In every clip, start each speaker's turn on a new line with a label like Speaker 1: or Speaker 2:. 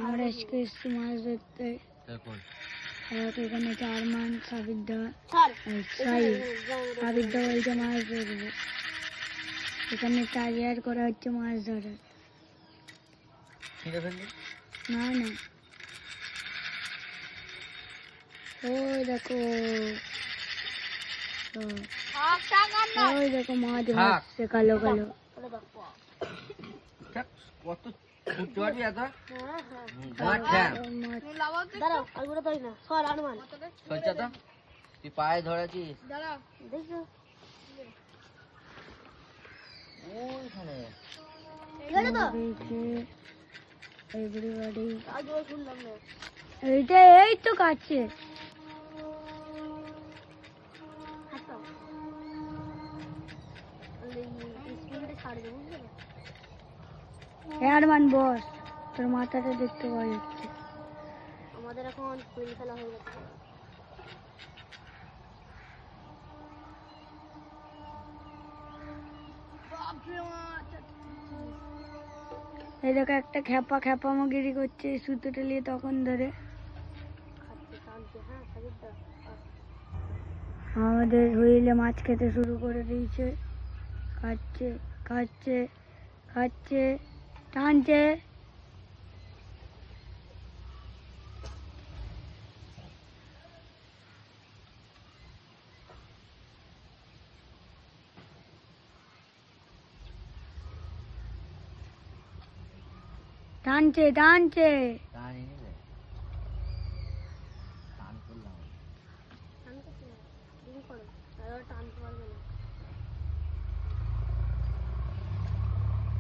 Speaker 1: আমরা আজকে এসেছি মাছ ধরতে। এখানে জার্মান সাবিরদা বলছে মাছ ধরবে। এখানে টাইয়ার করা হচ্ছে মাছ ধরার। না না, ওই দেখো ওই দেখো মাছ ভাসছে কালো কালো।
Speaker 2: পায়ে ধরেছিস
Speaker 1: এইটা এই তো কাছে বস, তোর মাথাটা দেখতে পাওয়া যাচ্ছে। আমাদের এখন কুইল খেলা হয়ে গেছে। এই দেখো একটা খ্যাপামগিরি করছে, সুতোটা নিয়ে তখন ধরে। আমাদের হুইলে মাছ খেতে শুরু করে দিয়েছে। খাচ্ছে খাচ্ছে খাচ্ছে, টানছে। টানছে টানছে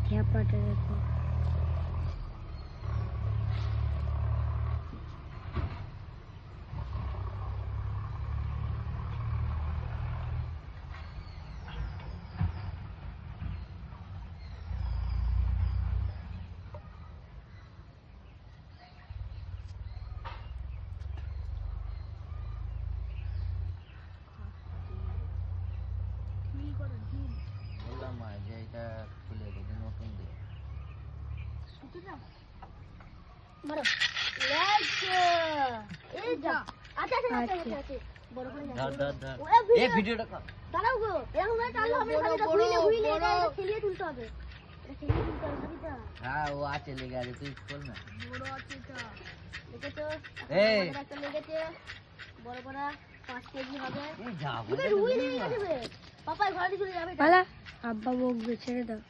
Speaker 1: খ্যাপাটা দেখো। আব্বা বকবে, ছেড়ে দাও।